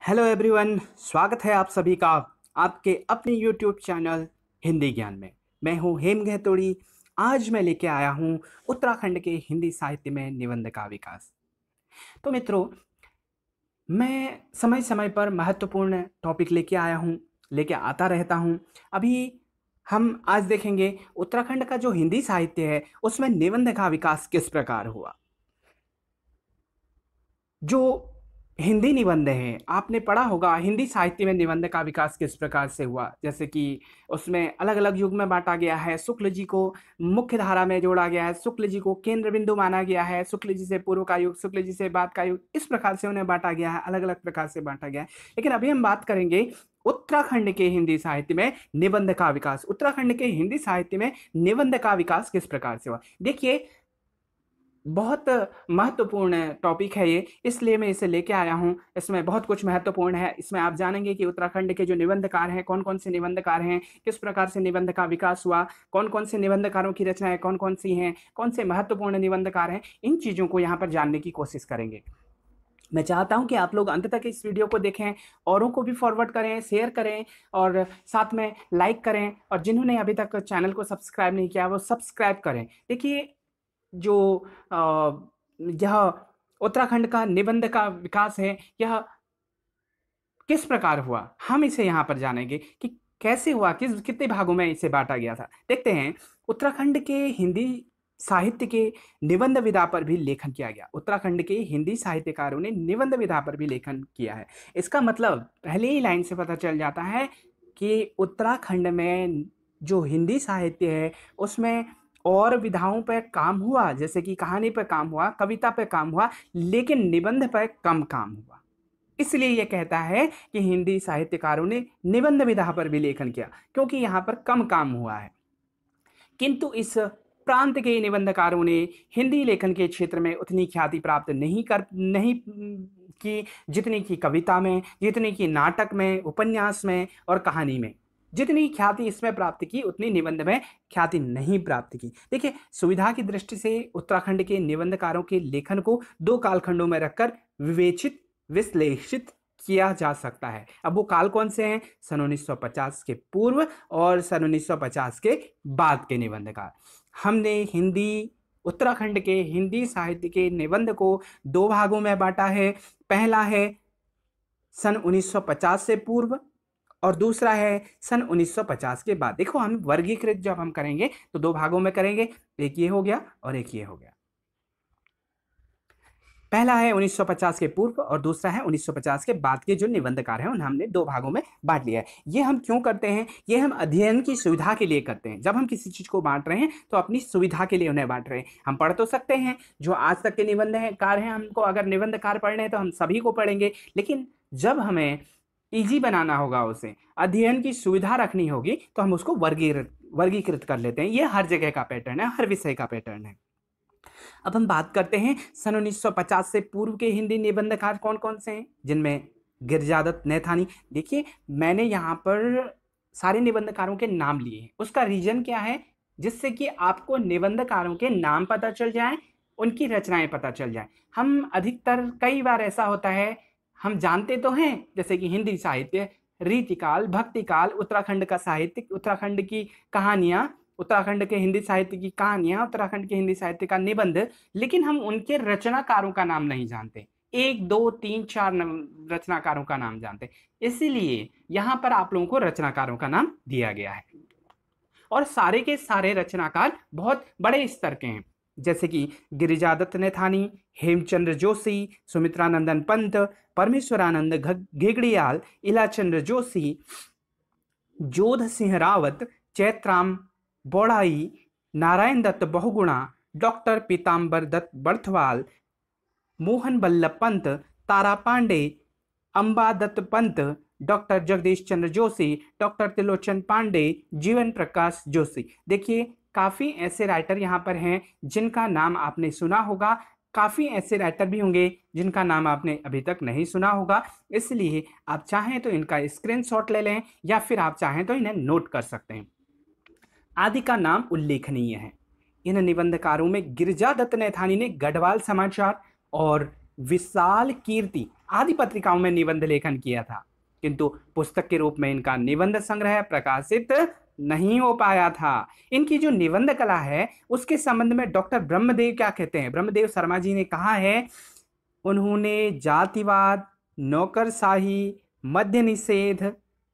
Hello everyone, स्वागत है आप सभी का आपके अपने यूट्यूब चैनल हिंदी ज्ञान में। मैं हूं हेम गहतोड़ी। आज मैं लेके आया हूं उत्तराखंड के हिंदी साहित्य में निबंध का विकास। तो मित्रों, मैं समय समय पर महत्वपूर्ण टॉपिक लेके आता रहता हूं। अभी हम आज देखेंगे उत्तराखंड का जो हिंदी साहित्य है उसमें निबंध का विकास किस प्रकार हुआ। जो हिंदी निबंध हैं, आपने पढ़ा होगा हिंदी साहित्य में निबंध का विकास किस प्रकार से हुआ। जैसे कि उसमें अलग अलग युग में बांटा गया है। शुक्ल जी को मुख्य धारा में जोड़ा गया है, शुक्ल जी को केंद्र बिंदु माना गया है, शुक्ल जी से पूर्व का युग, शुक्ल जी से बाद का युग, इस प्रकार से उन्हें बांटा गया है, अलग अलग प्रकार से बांटा गया है। लेकिन अभी हम बात करेंगे उत्तराखंड के हिंदी साहित्य में निबंध का विकास। उत्तराखंड के हिंदी साहित्य में निबंध का विकास किस प्रकार से हुआ। देखिए, बहुत महत्वपूर्ण टॉपिक है ये, इसलिए मैं इसे लेके आया हूँ। इसमें बहुत कुछ महत्वपूर्ण है। इसमें आप जानेंगे कि उत्तराखंड के जो निबंधकार हैं, कौन कौन से निबंधकार हैं, किस प्रकार से निबंध का विकास हुआ, कौन कौन से निबंधकारों की रचनाएं कौन कौन सी हैं, कौन से महत्वपूर्ण निबंधकार हैं, इन चीज़ों को यहाँ पर जानने की कोशिश करेंगे। मैं चाहता हूं कि आप लोग अंत तक इस वीडियो को देखें, औरों को भी फॉरवर्ड करें, शेयर करें और साथ में लाइक करें। और जिन्होंने अभी तक चैनल को सब्सक्राइब नहीं किया वो सब्सक्राइब करें। देखिए, जो यह उत्तराखंड का निबंध का विकास है, यह किस प्रकार हुआ, हम इसे यहाँ पर जानेंगे कि कैसे हुआ, कितने भागों में इसे बांटा गया था। देखते हैं, उत्तराखंड के हिंदी साहित्य के निबंध विधा पर भी लेखन किया गया। उत्तराखंड के हिंदी साहित्यकारों ने निबंध विधा पर भी लेखन किया है। इसका मतलब पहले ही लाइन से पता चल जाता है कि उत्तराखंड में जो हिंदी साहित्य है उसमें और विधाओं पर काम हुआ, जैसे कि कहानी पर काम हुआ, कविता पर काम हुआ, लेकिन निबंध पर कम काम हुआ। इसलिए यह कहता है कि हिंदी साहित्यकारों ने निबंध विधा पर भी लेखन किया, क्योंकि यहाँ पर कम काम हुआ है। किंतु इस प्रांत के निबंधकारों ने हिंदी लेखन के क्षेत्र में उतनी ख्याति प्राप्त नहीं की जितनी की कविता में, जितनी की नाटक में, उपन्यास में और कहानी में। जितनी ख्याति इसमें प्राप्त की उतनी निबंध में ख्याति नहीं प्राप्त की। देखिए, सुविधा की दृष्टि से उत्तराखंड के निबंधकारों के लेखन को दो कालखंडों में रखकर विवेचित, विश्लेषित किया जा सकता है। अब वो काल कौन से हैं? सन 1950 के पूर्व और सन 1950 के बाद के निबंधकार। हमने उत्तराखंड के हिंदी साहित्य के निबंध को दो भागों में बांटा है। पहला है सन 1950 से पूर्व और दूसरा है सन 1950 के बाद। देखो, हम वर्गीकृत जब हम करेंगे तो दो भागों में करेंगे, एक ये हो गया और एक ये हो गया। पहला है 1950 के पूर्व और दूसरा है 1950 के बाद के जो निबंधकार हैं उन्हें हमने दो भागों में बांट लिया है। ये हम क्यों करते हैं? ये हम अध्ययन की सुविधा के लिए करते हैं। जब हम किसी चीज को बांट रहे हैं तो अपनी सुविधा के लिए उन्हें बांट रहे हैं। हम पढ़ तो सकते हैं, जो आज तक के निबंधकार हैं, हमको अगर निबंधकार पढ़ने हैं तो हम सभी को पढ़ेंगे, लेकिन जब हमें ईजी बनाना होगा, उसे अध्ययन की सुविधा रखनी होगी, तो हम उसको वर्गीकृत कर लेते हैं। ये हर जगह का पैटर्न है, हर विषय का पैटर्न है। अब हम बात करते हैं सन 1950 से पूर्व के हिंदी निबंधकार कौन कौन से हैं, जिनमें गिरिजादत्त नैथानी। देखिए, मैंने यहाँ पर सारे निबंधकारों के नाम लिए हैं। उसका रीजन क्या है? जिससे कि आपको निबंधकारों के नाम पता चल जाए, उनकी रचनाएं पता चल जाए। हम अधिकतर, कई बार ऐसा होता है, हम जानते तो हैं जैसे कि हिंदी साहित्य, रीतिकाल, भक्तिकाल, उत्तराखंड का साहित्य, उत्तराखंड की कहानियां, उत्तराखंड के हिंदी साहित्य की कहानियां, उत्तराखंड के हिंदी साहित्य का निबंध, लेकिन हम उनके रचनाकारों का नाम नहीं जानते। एक, दो, तीन, चार रचनाकारों का नाम जानते। इसीलिए यहां पर आप लोगों को रचनाकारों का नाम दिया गया है। और सारे के सारे रचनाकार बहुत बड़े स्तर के हैं, जैसे कि गिरिजादत्त नैथानी, हेमचंद्र जोशी, सुमित्रानंदन पंत, परमेश्वरानंद घेगड़ियाल, इलाचंद्र जोशी, जोध सिंह रावत, चैत्राम बौड़ाई, नारायण दत्त बहुगुणा, डॉक्टर पीताम्बर दत्त बर्थवाल, मोहन बल्लभ पंत, तारा पांडे, अंबा दत्त पंत, डॉक्टर जगदीश चंद्र जोशी, डॉक्टर त्रिलोचन पांडे, जीवन प्रकाश जोशी। देखिए, काफ़ी ऐसे राइटर यहाँ पर हैं जिनका नाम आपने सुना होगा, काफ़ी ऐसे राइटर भी होंगे जिनका नाम आपने अभी तक नहीं सुना होगा। इसलिए आप चाहें तो इनका स्क्रीनशॉट ले लें या फिर आप चाहें तो इन्हें नोट कर सकते हैं। आदि का नाम उल्लेखनीय है। इन निबंधकारों में गिरिजादत्त नैथानी ने गढ़वाल समाचार और विशाल कीर्ति आदि पत्रिकाओं में निबंध लेखन किया था, किंतु पुस्तक के रूप में इनका निबंध संग्रह प्रकाशित नहीं हो पाया था। इनकी जो निबंध कला है उसके संबंध में डॉक्टर ब्रह्मदेव क्या कहते हैं, ब्रह्मदेव शर्मा जी ने कहा है, उन्होंने जातिवाद, नौकरशाही, मद्य निषेध,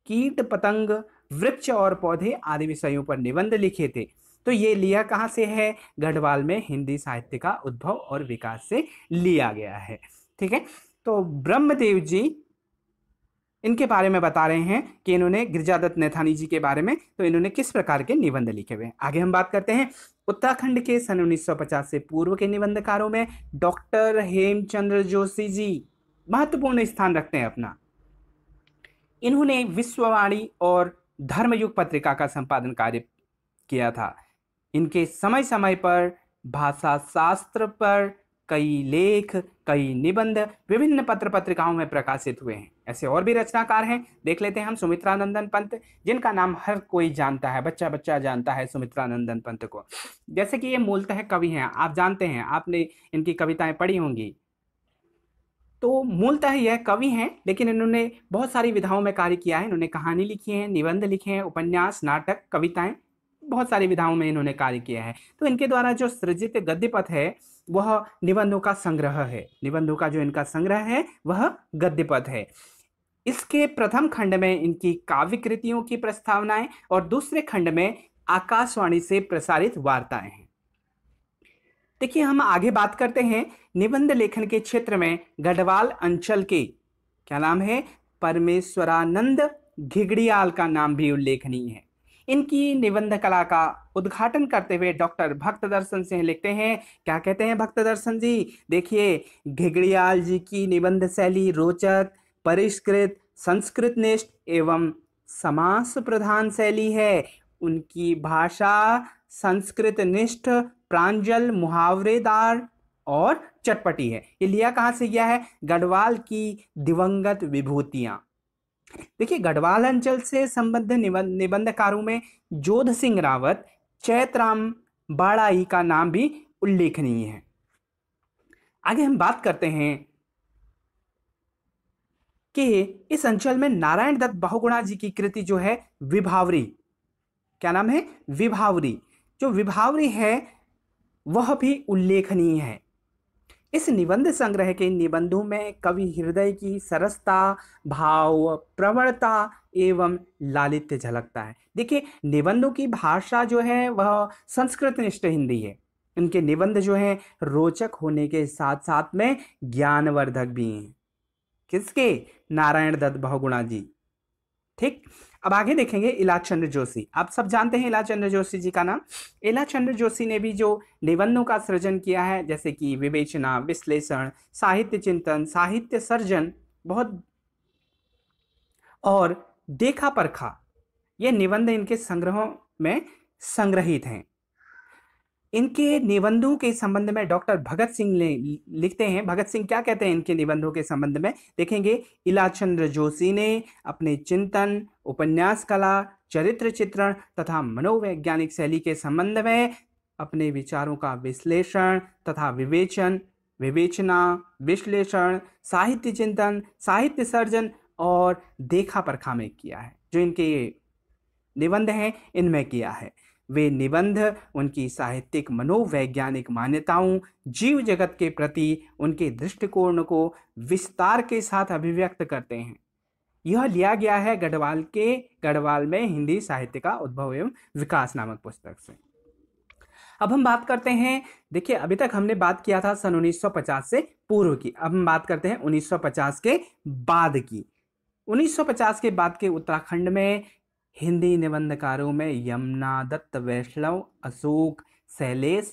कीट पतंग, वृक्ष और पौधे आदि विषयों पर निबंध लिखे थे। तो ये लिया कहाँ से है, गढ़वाल में हिंदी साहित्य का उद्भव और विकास से लिया गया है। ठीक है, तो ब्रह्मदेव जी इनके बारे में बता रहे हैं कि इन्होंने गिरिजादत्त नैथानी जी के बारे में, तो इन्होंने किस प्रकार के निबंध लिखे हुए हैं। आगे हम बात करते हैं उत्तराखंड के सन 1950 से पूर्व के निबंधकारों में डॉक्टर हेमचंद्र जोशी जी महत्वपूर्ण स्थान रखते हैं अपना। इन्होंने विश्ववाणी और धर्मयुग पत्रिका का संपादन कार्य किया था। इनके समय समय पर भाषा शास्त्र पर कई लेख, कई निबंध विभिन्न पत्र पत्रिकाओं में प्रकाशित हुए हैं। ऐसे और भी रचनाकार हैं, देख लेते हैं हम सुमित्रानंदन पंत, जिनका नाम हर कोई जानता है, बच्चा बच्चा जानता है सुमित्रानंदन पंत को। जैसे कि ये मूलतः कवि हैं, आप जानते हैं, आपने इनकी कविताएं पढ़ी होंगी। तो मूलतः यह कवि हैं, लेकिन इन्होंने बहुत सारी विधाओं में कार्य किया है। इन्होंने कहानी लिखी है, निबंध लिखे हैं, उपन्यास, नाटक, कविताएं, बहुत सारी विधाओं में इन्होंने कार्य किया है। तो इनके द्वारा जो सृजित गद्यपथ है वह निबंधों का संग्रह है। निबंधों का जो इनका संग्रह है वह गद्यपथ है। इसके प्रथम खंड में इनकी काव्य कृतियों की प्रस्तावनाएं और दूसरे खंड में आकाशवाणी से प्रसारित वार्ताएं हैं। देखिए, हम आगे बात करते हैं निबंध लेखन के क्षेत्र में गढ़वाल अंचल के, क्या नाम है, परमेश्वरानंद घिगड़ियाल का नाम भी उल्लेखनीय है। इनकी निबंध कला का उद्घाटन करते हुए डॉक्टर भक्तदर्शन सिंह लिखते हैं, क्या कहते हैं भक्तदर्शन जी, देखिए, घिगड़ियाल जी की निबंध शैली रोचक, परिष्कृत, संस्कृतनिष्ठ एवं समास प्रधान शैली है। उनकी भाषा संस्कृतनिष्ठ, प्रांजल, मुहावरेदार और चटपटी है। ये लिया कहाँ से गया है, गढ़वाल की दिवंगत विभूतियां। देखिए, गढ़वाल अंचल से संबद्ध निबंधकारों में जोध सिंह रावत, चैतराम बाड़ाई का नाम भी उल्लेखनीय है। आगे हम बात करते हैं कि इस अंचल में नारायण दत्त बहुगुणा जी की कृति जो है विभावरी, क्या नाम है, विभावरी, जो विभावरी है वह भी उल्लेखनीय है। इस निबंध संग्रह के निबंधों में कवि हृदय की सरसता, भाव, प्रवणता एवं लालित्य झलकता है। देखिए, निबंधों की भाषा जो है वह संस्कृतनिष्ठ हिंदी है। इनके निबंध जो हैं रोचक होने के साथ साथ में ज्ञानवर्धक भी हैं। किसके, नारायण दत्त बहुगुणा जी। ठीक, अब आगे देखेंगे इलाचंद्र जोशी। आप सब जानते हैं इलाचंद्र जोशी जी का नाम। इलाचंद्र जोशी ने भी जो निबंधों का सृजन किया है, जैसे कि विवेचना, विश्लेषण, साहित्य चिंतन, साहित्य सर्जन, बहुत और देखा परखा, ये निबंध इनके संग्रहों में संग्रहित हैं। इनके निबंधों के संबंध में डॉक्टर भगत सिंह लिखते हैं। भगत सिंह क्या कहते हैं इनके निबंधों के संबंध में, देखेंगे, इलाचंद्र जोशी ने अपने चिंतन, उपन्यास कला, चरित्र चित्रण तथा मनोवैज्ञानिक शैली के संबंध में अपने विचारों का विश्लेषण तथा विवेचना, विश्लेषण, साहित्य चिंतन, साहित्य सर्जन और देखा परखा में किया है। जो इनके निबंध हैं इनमें किया है। वे निबंध उनकी साहित्यिक मनोवैज्ञानिक मान्यताओं, जीव जगत के प्रति उनके दृष्टिकोण को विस्तार के साथ अभिव्यक्त करते हैं। यह लिया गया है गढ़वाल में हिंदी साहित्य का उद्भव एवं विकास नामक पुस्तक से। अब हम बात करते हैं, देखिए, अभी तक हमने बात किया था सन 1950 से पूर्व की, अब हम बात करते हैं 1950 के बाद की। 1950 के बाद के उत्तराखंड में हिंदी निबंधकारों में यमुना दत्त वैष्णव, अशोक, शैलेश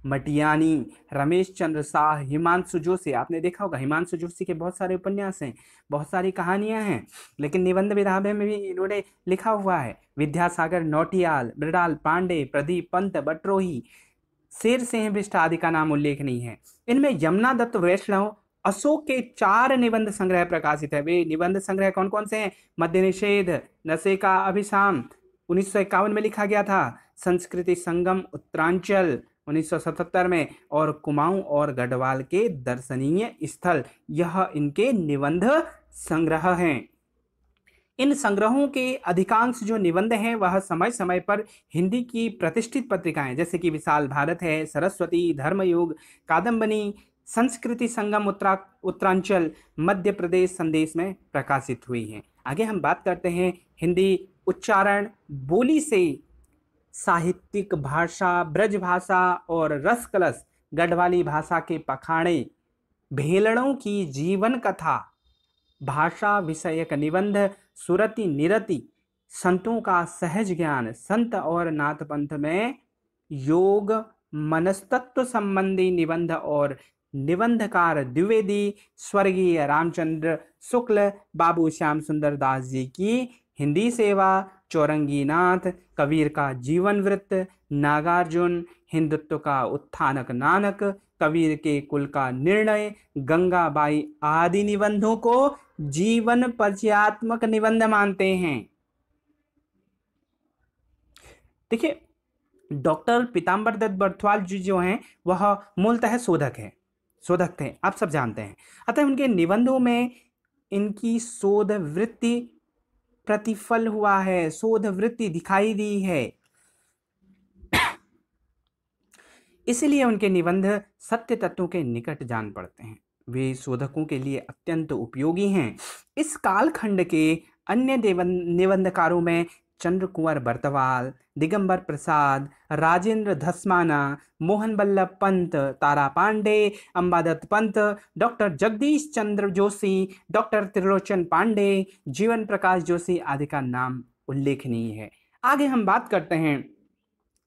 मटियानी, रमेश चंद्र शाह, हिमांशु जोशी, आपने देखा होगा हिमांशु जोशी के बहुत सारे उपन्यास हैं, बहुत सारी कहानियां हैं, लेकिन निबंध विधा में भी इन्होंने लिखा हुआ है। विद्यासागर नौटियाल, मृणाल पांडे, प्रदीप पंत, बट्रोही, शेर सिंह बिष्ट आदि का नाम उल्लेखनीय है। इनमें यमुना दत्त वैष्णव, अशोक के 4 निबंध संग्रह प्रकाशित है। वे निबंध संग्रह कौन कौन से हैं, मद्य निषेध, नशे का अभिशाम 1951 में लिखा गया था, संस्कृति संगम उत्तरांचल 1977 में, और कुमाऊं और गढ़वाल के दर्शनीय स्थल, यह इनके निबंध संग्रह हैं। इन संग्रहों के अधिकांश जो निबंध हैं वह समय समय पर हिंदी की प्रतिष्ठित पत्रिकाएं जैसे कि विशाल भारत है, सरस्वती, धर्मयुग, कादम्बनी, संस्कृति संगम उत्तरांचल, मध्य प्रदेश संदेश में प्रकाशित हुई हैं। आगे हम बात करते हैं हिंदी उच्चारण बोली से साहित्यिक भाषा, ब्रज भाषा और रसकलस गढ़वाली भाषा के पखाड़े, भेलड़ों की जीवन कथा, भाषा विषयक निबंध, सुरति निरति, संतों का सहज ज्ञान, संत और नाथ पंथ में योग मनस्तत्व संबंधी निबंध और निबंधकार द्विवेदी स्वर्गीय रामचंद्र शुक्ल, बाबू श्याम सुंदर दास जी की हिंदी सेवा, चौरंगी नाथ, कबीर का जीवन वृत्त, नागार्जुन, हिंदुत्व का उत्थानक नानक, कबीर के कुल का निर्णय, गंगाबाई आदि निबंधों को जीवन परिचयात्मक निबंध मानते हैं। देखिए, डॉक्टर पीताम्बर दत्त बर्थवाल जी जो हैं वह मूलतः शोधक थे, आप सब जानते हैं। अतः उनके निबंधों में इनकी शोध वृत्ति प्रतिफल हुआ है, शोध वृत्ति दिखाई दी है, इसलिए उनके निबंध सत्य तत्वों के निकट जान पड़ते हैं। वे शोधकों के लिए अत्यंत उपयोगी हैं। इस कालखंड के अन्य निबंधकारों में चंद्र कुंवर बर्तवाल, दिगंबर प्रसाद, राजेंद्र धस्माना, मोहन बल्लभ पंत, तारा पांडे, अंबादत्त पंत, डॉक्टर जगदीश चंद्र जोशी, डॉक्टर त्रिलोचन पांडे, जीवन प्रकाश जोशी आदि का नाम उल्लेखनीय है। आगे हम बात करते हैं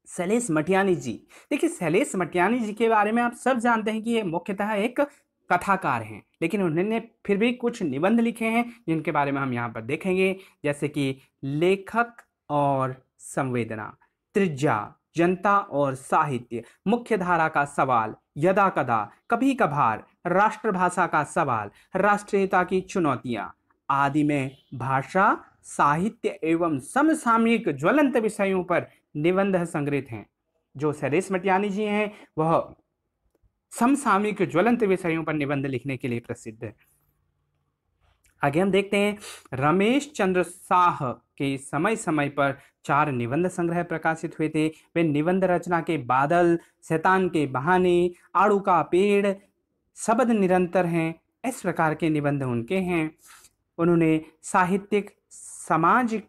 शैलेश मटियानी जी। देखिए, शैलेश मटियानी जी के बारे में आप सब जानते हैं कि ये मुख्यतः एक कथाकार हैं, लेकिन उन्होंने फिर भी कुछ निबंध लिखे हैं जिनके बारे में हम यहाँ पर देखेंगे, जैसे कि लेखक और संवेदना, त्रिज्या, जनता और साहित्य, मुख्य धारा का सवाल, यदा कदा, कभी कभार, राष्ट्रभाषा का सवाल, राष्ट्रीयता की चुनौतियां आदि में भाषा, साहित्य एवं समसामयिक ज्वलंत विषयों पर निबंध संग्रहित हैं। जो शैलेश मटियानी जी हैं वह समसामयिक ज्वलंत विषयों पर निबंध लिखने के लिए प्रसिद्ध है। आगे हम देखते हैं रमेश चंद्र शाह के समय समय पर 4 निबंध संग्रह प्रकाशित हुए थे। वे निबंध रचना के बादल, शैतान के बहाने, आड़ू का पेड़, शब्द निरंतर हैं, इस प्रकार के निबंध उनके हैं। उन्होंने साहित्यिक, सामाजिक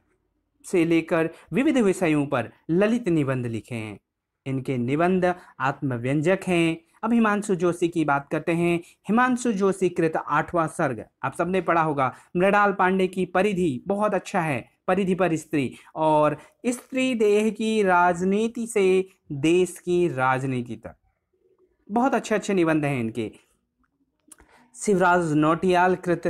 से लेकर विविध विषयों पर ललित निबंध लिखे हैं। इनके निबंध आत्मव्यंजक हैं। अब हिमांशु जोशी की बात करते हैं। हिमांशु जोशी कृत 8वां सर्ग आप सबने पढ़ा होगा। मृणाल पांडे की परिधि बहुत अच्छा है, परिधि पर स्त्री, और स्त्री देह की राजनीति से देश की राजनीति तक, बहुत अच्छे अच्छे निबंध हैं इनके। शिवराज नौटियाल कृत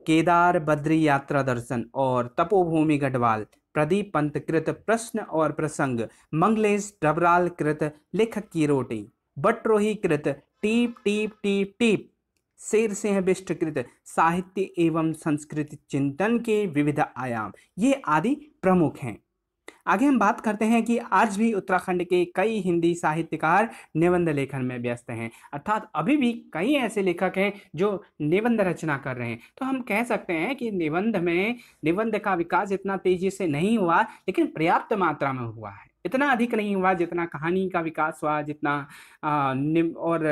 केदार बद्री यात्रा दर्शन और तपोभूमि गढ़वाल, प्रदीप पंत कृत प्रश्न और प्रसंग, मंगलेश डबराल कृत लेखक की रोटी, बट्रोही कृत टीप टीप टीप टीप, शेर सिंह बिष्ट कृत साहित्य एवं संस्कृति चिंतन के विविध आयाम, ये आदि प्रमुख हैं। आगे हम बात करते हैं कि आज भी उत्तराखंड के कई हिंदी साहित्यकार निबंध लेखन में व्यस्त हैं, अर्थात अभी भी कई ऐसे लेखक हैं जो निबंध रचना कर रहे हैं। तो हम कह सकते हैं कि निबंध का विकास इतना तेजी से नहीं हुआ, लेकिन पर्याप्त मात्रा में हुआ है। इतना अधिक नहीं हुआ जितना कहानी का विकास हुआ, जितना और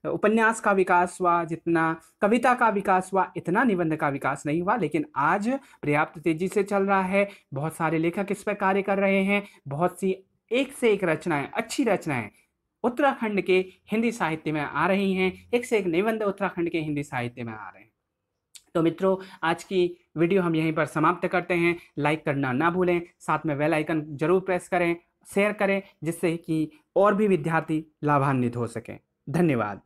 उपन्यास का विकास हुआ, जितना कविता का विकास हुआ, इतना निबंध का विकास नहीं हुआ। लेकिन आज पर्याप्त तेजी से चल रहा है। बहुत सारे लेखक इस पर कार्य कर रहे हैं। बहुत सी एक से एक रचनाएं, अच्छी रचनाएं उत्तराखंड के हिंदी साहित्य में आ रही हैं। एक से एक निबंध उत्तराखंड के हिंदी साहित्य में आ रहे हैं। तो मित्रों, आज की वीडियो हम यहीं पर समाप्त करते हैं। लाइक करना ना भूलें, साथ में बेल आइकन जरूर प्रेस करें, शेयर करें, जिससे कि और भी विद्यार्थी लाभान्वित हो सकें। धन्यवाद।